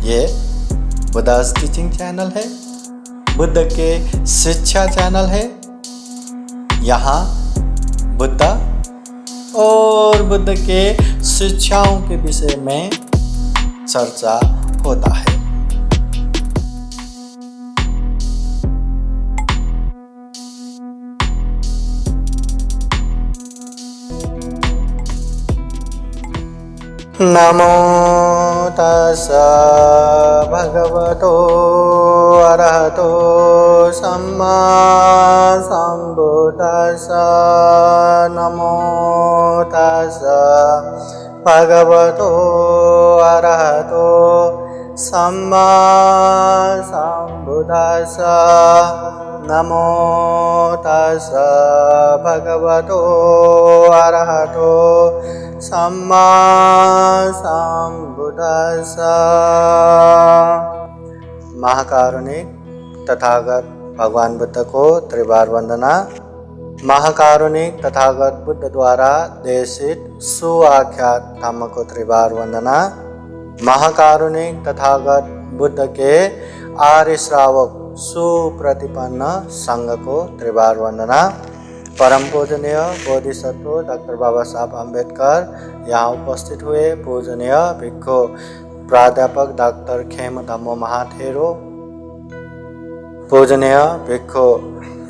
ये बुद्धा's teaching channel है, बुद्ध के शिक्षा चैनल है। यहाँ बुद्ध और बुद्ध के शिक्षाओं के विषय में चर्चा होता है। नमो तस्सा भगवतो अरहतो सम्मा सम्बुद्दस्सा। नमो तस्सा भगवतो अरहतो सम्मा सम्बुद्दस्सा। नमो तस्सा भगवतो अरहतो सम्मा सम्बुद्दस्सा। महाकारुणिक तथागत भगवान बुद्ध को त्रिबार वंदना। महाकारुणिक तथागत बुद्ध द्वारा देशित सुआख्यात धम्म को त्रिबार वंदना। महाकारुणिक तथागत बुद्ध के आर्य श्रावक सुप्रतिपन्न संघ को त्रिबार वंदना। परम पूजनीय बोधिसत्व डॉक्टर बाबा साहब अम्बेडकर यहाँ उपस्थित हुए, पूजनीय भिक्खु प्राध्यापक डॉक्टर खेम धम्मो महाथेरो, पूजनीय भिक्खु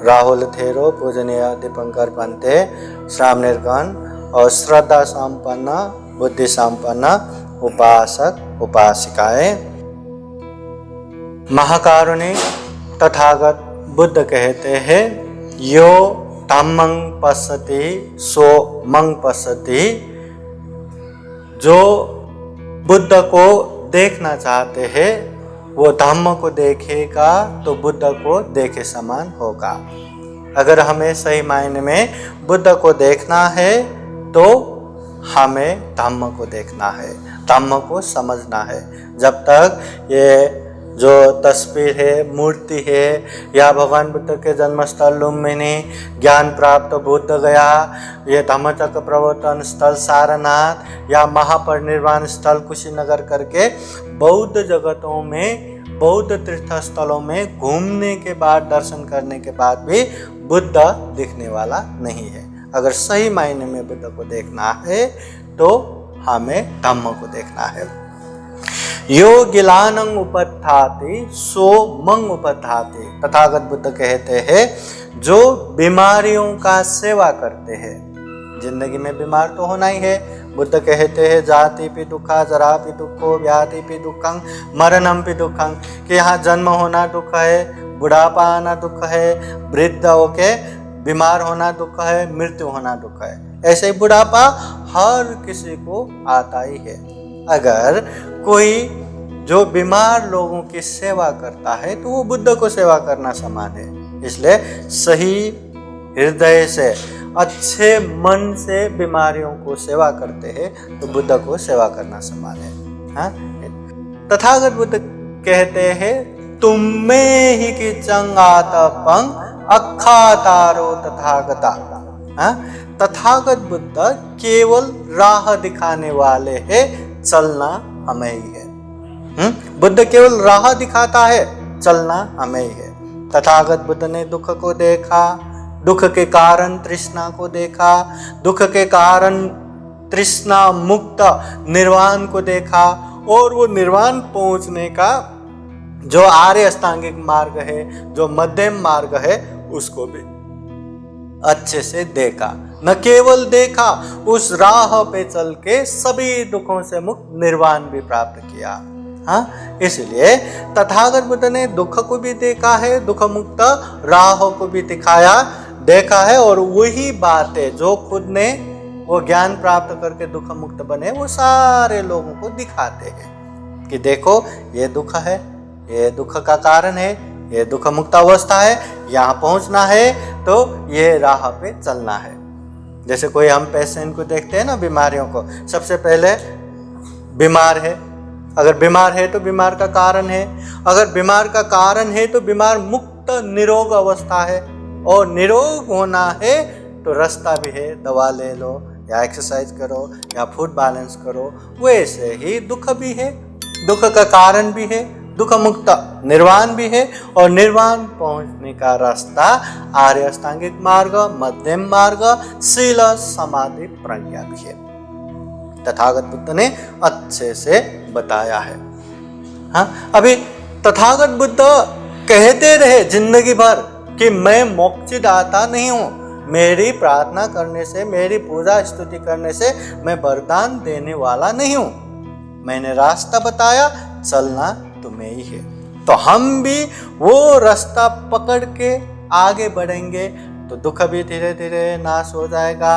राहुल थेरो, पूजनीय दीपंकर पंते, श्रामणीरगण और श्रद्धा संपन्न बुद्धि संपन्न उपासक उपासिकाएं। महाकारुणिक तथागत बुद्ध कहते हैं, यो धम्मं पश्यति सो मं पश्यति। जो बुद्ध को देखना चाहते हैं वो धम्म को देखेगा तो बुद्ध को देखे समान होगा। अगर हमें सही मायने में बुद्ध को देखना है तो हमें धम्म को देखना है, धम्म को समझना है। जब तक ये जो तस्वीर है, मूर्ति है, या भगवान बुद्ध के जन्मस्थल लुम्बिनी, ज्ञान प्राप्त बुद्ध गया, ये धम्मचक्र प्रवर्तन स्थल सारनाथ, या महापरिनिर्वाण स्थल कुशीनगर करके बौद्ध जगतों में, बौद्ध तीर्थ स्थलों में घूमने के बाद, दर्शन करने के बाद भी बुद्ध दिखने वाला नहीं है। अगर सही मायने में बुद्ध को देखना है तो हमें धम्म को देखना है। यो गिलानं उपत्थाति सो मंग उपत्थाति। तथागत बुद्ध कहते हैं, जो बीमारियों का सेवा करते हैं। जिंदगी में बीमार तो होना ही है। बुद्ध कहते हैं, जाति पि दुखा, जरा पि दुखो, व्याधि पि दुखं, मरणम पि दुखं, कि यहाँ जन्म होना दुख है, बुढ़ापा आना दुख है, वृद्ध होके बीमार होना दुख है, मृत्यु होना दुख है। ऐसे ही बुढ़ापा हर किसी को आता ही है। अगर कोई जो बीमार लोगों की सेवा करता है तो वो बुद्ध को सेवा करना समान है। इसलिए सही हृदय से, अच्छे मन से बीमारियों को सेवा करते हैं तो बुद्ध को सेवा करना समान है। हाँ? तथागत बुद्ध कहते हैं, तुम में ही कि चंगातपं अखातारो तथागता। हाँ? तथागत बुद्ध केवल राह दिखाने वाले हैं, चलना हमें ही है। बुद्ध केवल राह दिखाता है, चलना हमें ही है। तथागत बुद्ध ने दुख को देखा, दुख के कारण तृष्णा को देखा, दुख के कारण तृष्णा मुक्त निर्वाण को देखा, और वो निर्वाण पहुंचने का जो आर्य अष्टांगिक मार्ग है, जो मध्यम मार्ग है, उसको भी अच्छे से देखा। न केवल देखा, उस राह पे चल के सभी दुखों से मुक्त निर्वाण भी प्राप्त किया। हाँ, इसलिए तथागत बुद्ध ने दुख को भी देखा है, दुख मुक्त राह को भी देखा है, और वही बातें जो खुद ने वो ज्ञान प्राप्त करके दुख मुक्त बने, वो सारे लोगों को दिखाते हैं कि देखो ये दुख है, ये दुख का कारण है, ये दुख मुक्त अवस्था है, यहाँ पहुँचना है तो ये राह पे चलना है। जैसे कोई हम पेशेंट को देखते हैं ना, बीमारियों को, सबसे पहले बीमार है, अगर बीमार है तो बीमार का कारण है, अगर बीमार का कारण है तो बीमार मुक्त निरोग अवस्था है, और निरोग होना है तो रास्ता भी है, दवा ले लो या एक्सरसाइज करो या फूड बैलेंस करो। वैसे ही दुख भी है, दुख का कारण भी है, दुख मुक्त निर्वाण भी है, और निर्वाण पहुंचने का रास्ता आर्य अष्टांगिक मार्ग, मध्यम मार्ग, शील समाधि प्रज्ञा भी है। तथागत बुद्ध ने अच्छे से बताया है। हाँ, अभी तथागत बुद्ध कहते रहे जिंदगी भर कि मैं मोक्षदाता नहीं हूं, मेरी प्रार्थना करने से, मेरी पूजा स्तुति करने से मैं वरदान देने वाला नहीं हूं, मैंने रास्ता बताया, चलना तुम्हें ही है। तो हम भी वो रास्ता पकड़ के आगे बढ़ेंगे तो दुख भी धीरे धीरे नाश हो जाएगा,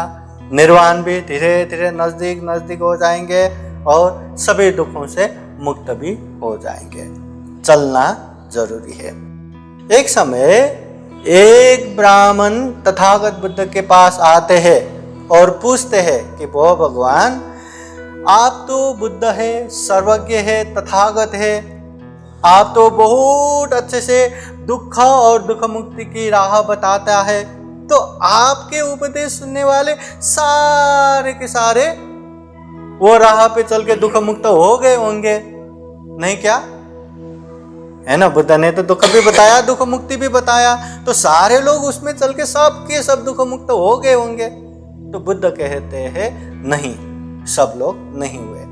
निर्वाण भी धीरे धीरे नजदीक नजदीक हो जाएंगे, और सभी दुखों से मुक्त भी हो जाएंगे। चलना जरूरी है। एक समय एक ब्राह्मण तथागत बुद्ध के पास आते हैं और पूछते हैं कि वो भगवान, आप तो बुद्ध है, सर्वज्ञ है, तथागत है, आप तो बहुत अच्छे से दुख और दुख मुक्ति की राह बताता है, तो आपके उपदेश सुनने वाले सारे के सारे वो राह पे चल के दुख मुक्त हो गए होंगे, नहीं क्या? है ना, बुद्ध ने तो दुख भी बताया, दुख मुक्ति भी बताया, तो सारे लोग उसमें चल के सब के सब दुख मुक्त हो गए होंगे। तो बुद्ध कहते हैं नहीं, सब लोग नहीं हुए।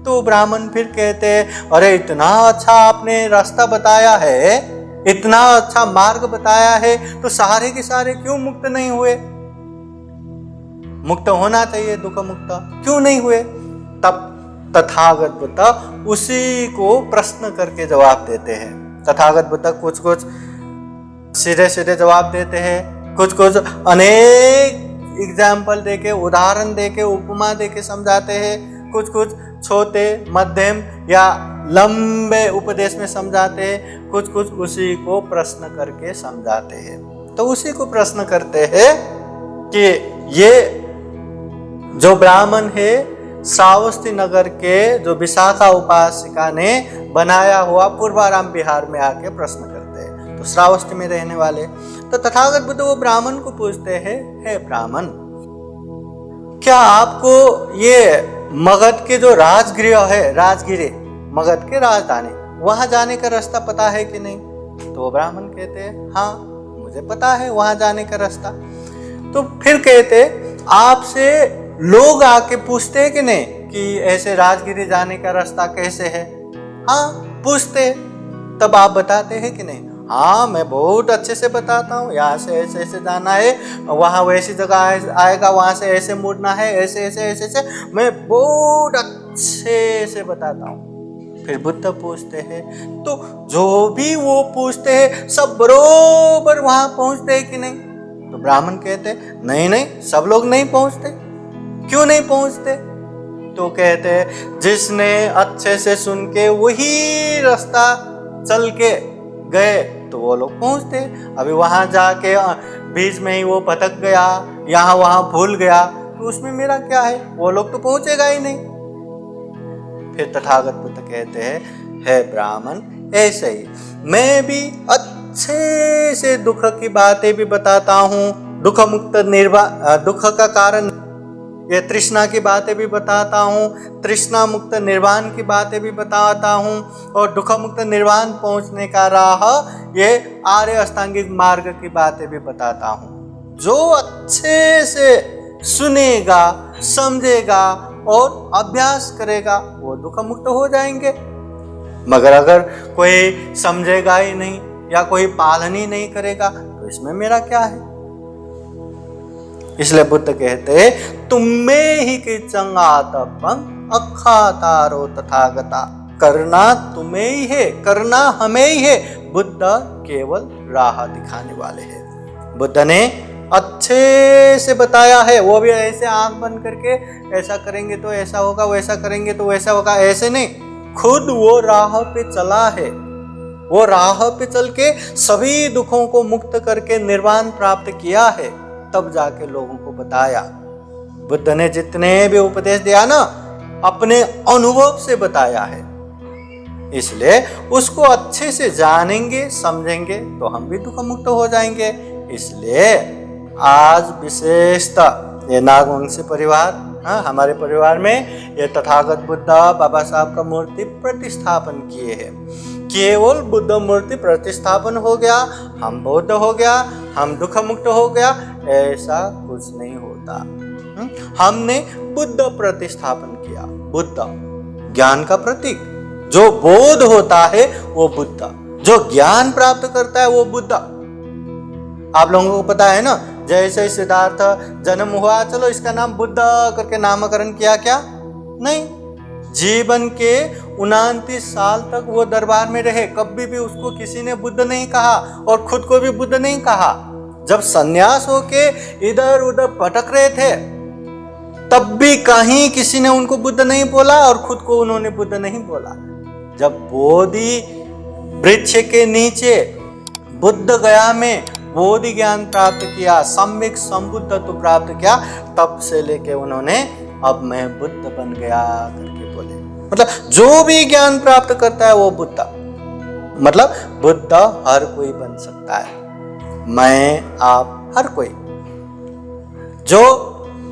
तो ब्राह्मण फिर कहते हैं, अरे इतना अच्छा आपने रास्ता बताया है, इतना अच्छा मार्ग बताया है, तो सारे के सारे क्यों मुक्त नहीं हुए? मुक्त होना चाहिए, दुख मुक्त क्यों नहीं हुए? तब तथागत बुद्ध उसी को प्रश्न करके जवाब देते हैं। तथागत बुद्ध कुछ कुछ सीधे सीधे जवाब देते हैं, कुछ कुछ अनेक एग्जाम्पल देके, उदाहरण देके, उपमा देके समझाते हैं, कुछ कुछ छोटे मध्यम या लंबे उपदेश में समझाते हैं, कुछ कुछ उसी को प्रश्न करके समझाते हैं। तो उसी को प्रश्न करते हैं कि ये जो ब्राह्मण है श्रावस्ती नगर के जो विशाखा उपासिका ने बनाया हुआ पूर्वाराम बिहार में आके प्रश्न करते हैं, तो श्रावस्ती में रहने वाले। तो तथागत बुद्ध वो ब्राह्मण को पूछते हैं, हे ब्राह्मण, क्या आपको ये मगध के जो राजगृह है, राजगिरी मगध के राजधानी, वहां जाने का रास्ता पता है कि नहीं? तो वो ब्राह्मण कहते हैं, हाँ मुझे पता है वहां जाने का रास्ता। तो फिर कहते, आपसे लोग आके पूछते हैं कि नहीं कि ऐसे राजगिरी जाने का रास्ता कैसे है? हाँ पूछते। तब आप बताते हैं कि नहीं? हाँ मैं बहुत अच्छे से बताता हूँ, यहाँ से ऐसे ऐसे जाना है, वहाँ वैसी जगह आएगा, वहाँ से ऐसे मुड़ना है, ऐसे ऐसे ऐसे ऐसे मैं बहुत अच्छे से बताता हूँ। फिर बुद्ध पूछते हैं, तो जो भी वो पूछते हैं सब बरोबर वहाँ पहुँचते हैं कि नहीं? तो ब्राह्मण कहते, नहीं नहीं, सब लोग नहीं पहुँचते। क्यों नहीं पहुँचते? तो कहते हैं, जिसने अच्छे से सुन के वही रास्ता चल के गए तो वो लोग पहुंचते। अभी वहां जाके बीच में ही वो भटक गया, यहाँ वहां भूल गया, तो उसमें मेरा क्या है? वो लोग तो पहुंचेगा ही नहीं। फिर तथागत बुद्ध कहते हैं, हे ब्राह्मण, ऐसे ही मैं भी अच्छे से दुख की बातें भी बताता हूँ, दुख मुक्त दुख का कारण ये तृष्णा की बातें भी बताता हूँ, तृष्णा मुक्त निर्वाण की बातें भी बताता हूँ, और दुख मुक्त निर्वाण पहुँचने का राह ये आर्य अष्टांगिक मार्ग की बातें भी बताता हूँ। जो अच्छे से सुनेगा, समझेगा और अभ्यास करेगा वो दुख मुक्त हो जाएंगे। मगर अगर कोई समझेगा ही नहीं या कोई पालन ही नहीं करेगा तो इसमें मेरा क्या है? इसलिए बुद्ध कहते हैं, तुम में ही कि चंगातपं अखातारो तथागता, करना तुम्हें ही है, करना हमें ही है, बुद्ध केवल राह दिखाने वाले हैं। बुद्ध ने अच्छे से बताया है, वो भी ऐसे आंख बंद करके ऐसा करेंगे तो ऐसा होगा, वैसा करेंगे तो वैसा होगा, ऐसे नहीं, खुद वो राह पे चला है, वो राह पे चल के सभी दुखों को मुक्त करके निर्वाण प्राप्त किया है, तब जाके लोगों को बताया। बुद्ध ने जितने भी उपदेश दिया ना, अपने अनुभव से बताया है, इसलिए उसको अच्छे से जानेंगे, समझेंगे तो हम भी दुख मुक्त हो जाएंगे। इसलिए आज विशेषतः ये नागवंशी परिवार हाँ, हमारे परिवार में ये तथागत बुद्ध बाबा साहब का मूर्ति प्रतिस्थापन किए हैं। केवल बुद्ध मूर्ति प्रतिस्थापन हो गया, हम बौद्ध हो गया, हम दुख मुक्त हो गया, ऐसा कुछ नहीं होता। हमने बुद्ध प्रतिस्थापन किया। बुद्ध ज्ञान का प्रतीक, जो बोध होता है वो बुद्ध, जो ज्ञान प्राप्त करता है वो बुद्ध। आप लोगों को पता है ना, जैसे सिद्धार्थ जन्म हुआ, चलो इसका नाम बुद्ध करके नामकरण किया, क्या नहीं, जीवन के 29 साल तक वो दरबार में रहे, कभी भी उसको किसी ने बुद्ध नहीं कहा और खुद को भी बुद्ध नहीं कहा। जब सन्यास होके इधर उधर भटक रहे थे तब भी कहीं किसी ने उनको बुद्ध नहीं बोला और खुद को उन्होंने बुद्ध नहीं बोला। जब बोधि वृक्ष के नीचे बुद्ध गया में बोधि ज्ञान प्राप्त किया, सम्यक संबुद्धत्व प्राप्त किया, तब से लेके उन्होंने अब मैं बुद्ध बन गया करके बोले। मतलब जो भी ज्ञान प्राप्त करता है वो बुद्ध, मतलब बुद्ध हर कोई बन सकता है, मैं आप हर कोई। जो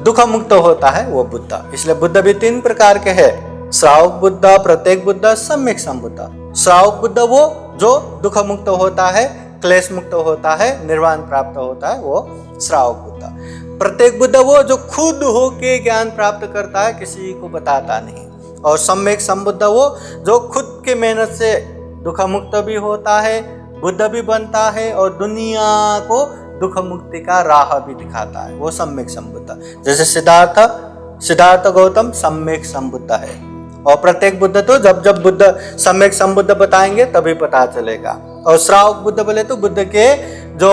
दुख मुक्त होता है वो बुद्ध। इसलिए बुद्ध भी 3 प्रकार के हैं, श्रावक बुद्ध, प्रत्येक बुद्ध, सम्यक संबुद्ध। श्रावक बुद्ध वो जो दुख मुक्त होता है, क्लेश मुक्त होता है, निर्वाण प्राप्त होता है, वो श्रावक बुद्ध। प्रत्येक बुद्ध वो जो खुद होके ज्ञान प्राप्त करता है, किसी को बताता नहीं। और सम्यक संबुद्ध वो जो खुद के मेहनत से दुख मुक्त भी होता है, बुद्ध भी बनता है और दुनिया को दुख मुक्ति का राह भी दिखाता है, वो सम्यक संबुद्ध। जैसे सिद्धार्थ गौतम सम्यक संबुद्ध है। और प्रत्येक बुद्ध तो जब बुद्ध सम्यक संबुद्ध बताएंगे तभी पता चलेगा। और श्रावक बुद्ध बोले तो बुद्ध के जो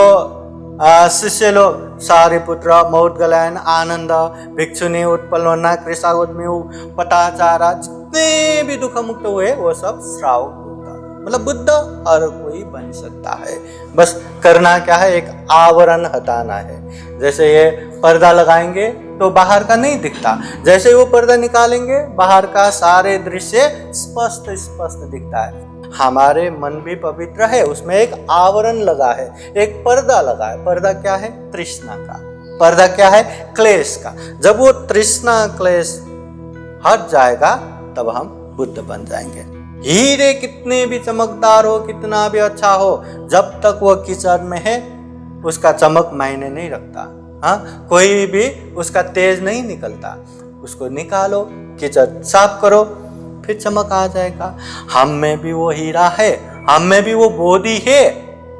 शिष्य लोग, सारिपुत्र, मौद्गलयन, आनंद, भिक्षुनी, उत्पलवन्ना, कृषागोत्मी, पटाचारा, जितने भी दुख मुक्त हुए वो सब श्रावक बुद्ध। मतलब बुद्ध हर कोई बन सकता है, बस करना क्या है, एक आवरण हटाना है। जैसे ये पर्दा लगाएंगे तो बाहर का नहीं दिखता, जैसे वो पर्दा निकालेंगे बाहर का सारे दृश्य स्पष्ट दिखता है। हमारे मन भी पवित्र है, उसमें एक आवरण लगा है, एक पर्दा लगा है। पर्दा क्या है? तृष्णा का। पर्दा क्या है? क्लेश का। जब वो तृष्णा क्लेश हट जाएगा तब हम बुद्ध बन जाएंगे। हीरे कितने भी चमकदार हो, कितना भी अच्छा हो, जब तक वो कीचड़ में है उसका चमक मायने नहीं रखता। हाँ, कोई भी उसका तेज नहीं निकलता। उसको निकालो, कीचड़ साफ करो, फिर चमक आ जाएगा। हम में भी वो हीरा है, हम में भी वो बोधि है,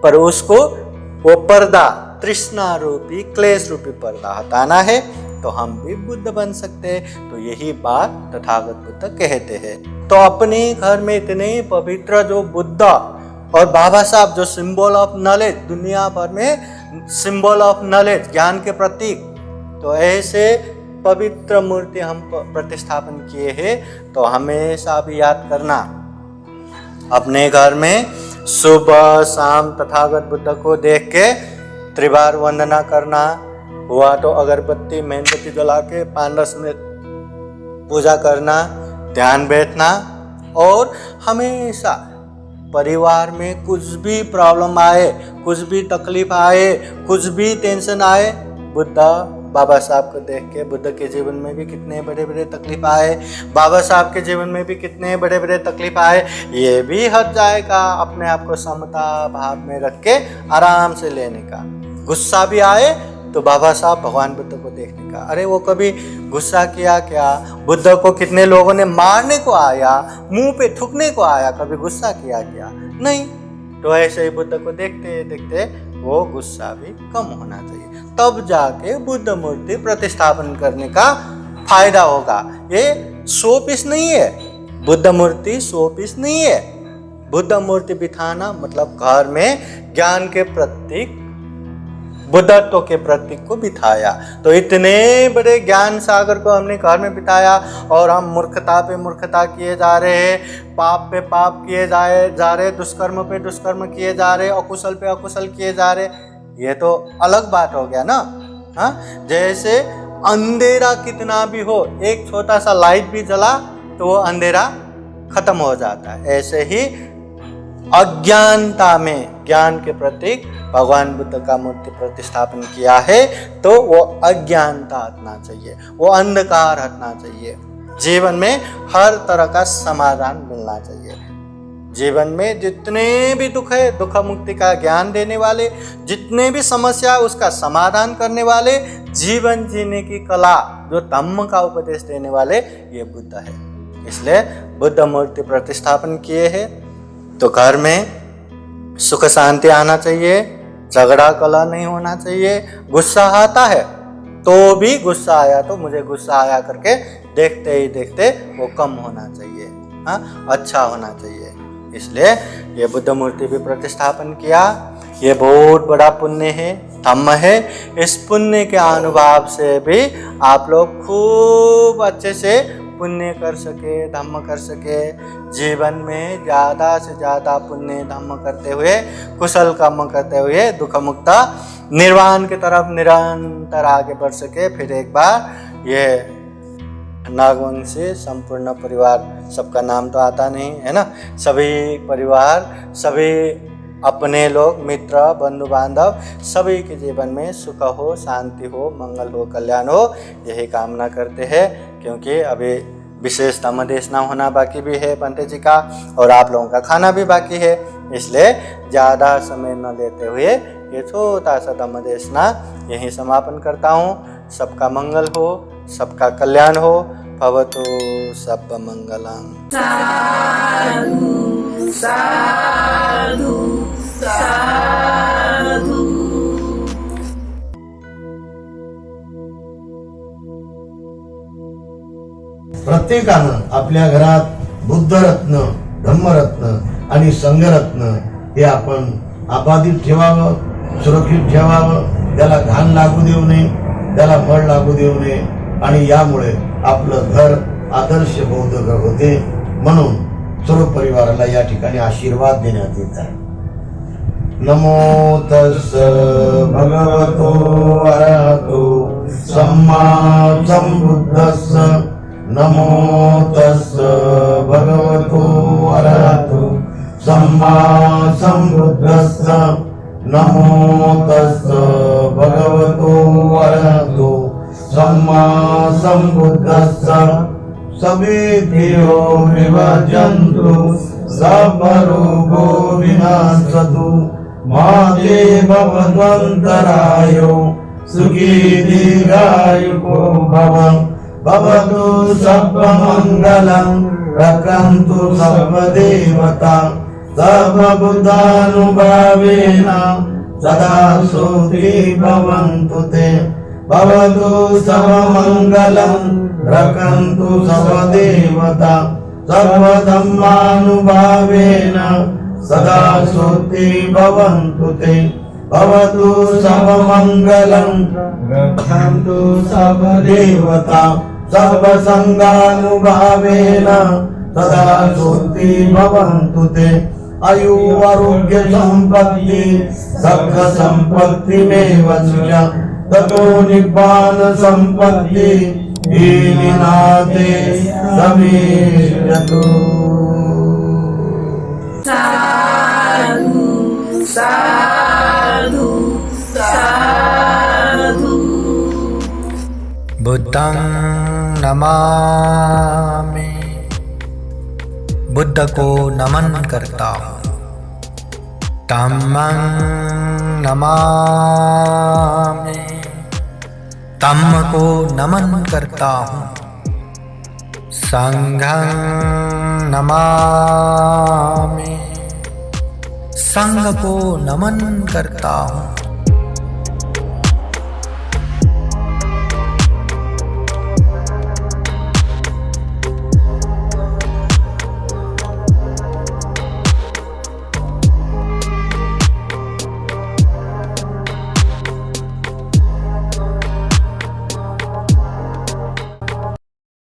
पर उसको वो पर्दा, तृष्णा रूपी, क्लेश रूपी पर्दा हटाना है तो हम भी बुद्ध बन सकते हैं। तो यही बात तथागत बुद्ध कहते हैं। तो अपने घर में इतने पवित्र जो बुद्ध और बाबा साहब जो सिंबल ऑफ नॉलेज, दुनिया भर में सिंबल ऑफ नॉलेज, ज्ञान के प्रतीक, तो ऐसे पवित्र मूर्ति हम प्रतिस्थापन किए हैं। तो हमेशा भी याद करना, अपने घर में सुबह शाम तथागत बुद्ध को देख के त्रिवार वंदना करना, हुआ तो अगरबत्ती मेणबत्ती जला के 5-10 मिनट पूजा करना, ध्यान बैठना। और हमेशा परिवार में कुछ भी प्रॉब्लम आए, कुछ भी तकलीफ आए, कुछ भी टेंशन आए, बुद्ध बाबा साहब को देख के, बुद्ध के जीवन में भी कितने बड़े बड़े तकलीफ आए, बाबा साहब के जीवन में भी कितने बड़े बड़े तकलीफ आए, ये भी हट जाएगा। अपने आप को समता भाव में रख के आराम से लेने का। गुस्सा भी आए तो बाबा साहब भगवान बुद्ध को देखने का, अरे वो कभी गुस्सा किया क्या? बुद्ध को कितने लोगों ने मारने को आया, मुंह पे थूकने को आया, कभी गुस्सा किया क्या? नहीं। तो ऐसे ही बुद्ध को देखते देखते वो गुस्सा भी कम होना चाहिए, तब जाके बुद्ध मूर्ति प्रतिस्थापन करने का फायदा होगा। ये शो पीस नहीं है, बुद्ध मूर्ति शो पीस नहीं है। बुद्ध मूर्ति बिठाना मतलब घर में ज्ञान के प्रतीक, बुद्धत्व के प्रतीक को बिठाया। तो इतने बड़े ज्ञान सागर को हमने घर में बिठाया और हम मूर्खता पे मूर्खता किए जा रहे हैं, पाप पे पाप किए जा रहे, दुष्कर्म पे दुष्कर्म किए जा रहे, अकुशल पे अकुशल किए जा रहे। ये तो अलग बात हो गया ना। हाँ, जैसे अंधेरा कितना भी हो, एक छोटा सा लाइट भी जला तो वो अंधेरा खत्म हो जाता है। ऐसे ही अज्ञानता में ज्ञान के प्रतीक भगवान बुद्ध का मूर्ति प्रतिस्थापन किया है, तो वो अज्ञानता हटना चाहिए, वो अंधकार हटना चाहिए। जीवन में हर तरह का समाधान मिलना चाहिए। जीवन में जितने भी दुख है, दुख मुक्ति का ज्ञान देने वाले, जितने भी समस्या है उसका समाधान करने वाले, जीवन जीने की कला जो धम्म का उपदेश देने वाले, ये बुद्ध है। इसलिए बुद्ध मूर्ति प्रतिस्थापन किए हैं। तो घर में सुख शांति आना चाहिए, झगड़ा कला नहीं होना चाहिए। गुस्सा आता है तो भी गुस्सा आया तो मुझे गुस्सा आया करके देखते ही देखते वो कम होना चाहिए, हाँ, अच्छा होना चाहिए। इसलिए ये बुद्ध मूर्ति भी प्रतिस्थापन किया। ये बहुत बड़ा पुण्य है, धम्म है। इस पुण्य के अनुभव से भी आप लोग खूब अच्छे से पुण्य कर सके, धम्म कर सके। जीवन में ज़्यादा से ज़्यादा पुण्य धम्म करते हुए, कुशल कर्म करते हुए दुख मुक्ता निर्वाण की तरफ निरंतर आगे बढ़ सके। फिर एक बार ये नागवंशी संपूर्ण परिवार, सबका नाम तो आता नहीं है ना, सभी परिवार, सभी अपने लोग, मित्र, बंधु बांधव, सभी के जीवन में सुख हो, शांति हो, मंगल हो, कल्याण हो, यही कामना करते हैं। क्योंकि अभी विशेष धम्म देशना होना बाकी भी है पंडित जी का, और आप लोगों का खाना भी बाकी है। इसलिए ज़्यादा समय न लेते हुए ये छोटा सा धम्म देशना यहीं समापन करता हूँ। सबका मंगल हो, सबका कल्याण हो। भवतु सब मंगलम। साधु साधु साधु। प्रत्येकानं आपल्या घरात बुद्धरत्न, धम्मरत्न आणि संघरत्न हे आपण आबाधित ठेवावं, सुरक्षित ठेवावं. त्याला घाण लागू देऊ नये, त्याला मळ लागू देऊ नये. आणि यामुळे आपलं घर आदर्श बौद्ध घर होते. म्हणून सर्व परिवाराला या ठिकाणी आशीर्वाद देण्यात येत आहे. नमो तस् भगवतो अरहतो सम्मा संबुद्धस्स. नमो तस् भगवतो अरहतो सम्मा संबुद्धस्स. नमो तस् भगवतो अरहतो सम्मा संबुद्धस्स. सवेभ्यो विभजन्तु सर्वरोगो विनाशतु. माते भवद्वन्तरायो सुखी दीर्घायुको भव. भवतु सर्वमङ्गलं रक्षन्तु सर्वदेवता. सर्वबुद्धानुभावेन सदा सुखी भवन्तु ते. भवतु सर्वमङ्गलं रक्षन्तु सर्वदेवता. सर्वधर्मानुभावेन सदा सुखी भवन्तु ते. भवतु सर्वमङ्गलं रक्षन्तु सर्वदेवता. सर्वसङ्गानुभावेन सदा सुखी भवन्तु ते. आयु आरोग्य संपत्ति सर्व संपत्तिमेव च. ततो निब्बान संपत्ति दीनिनाथे समेषतु. साधु साधु साधु। बुद्धं नमामि। बुद्ध को नमन करता हूँ। धम्मं नमामि। धम्म को नमन करता हूँ। संघं नमामि। संघ को नमन करता हूँ।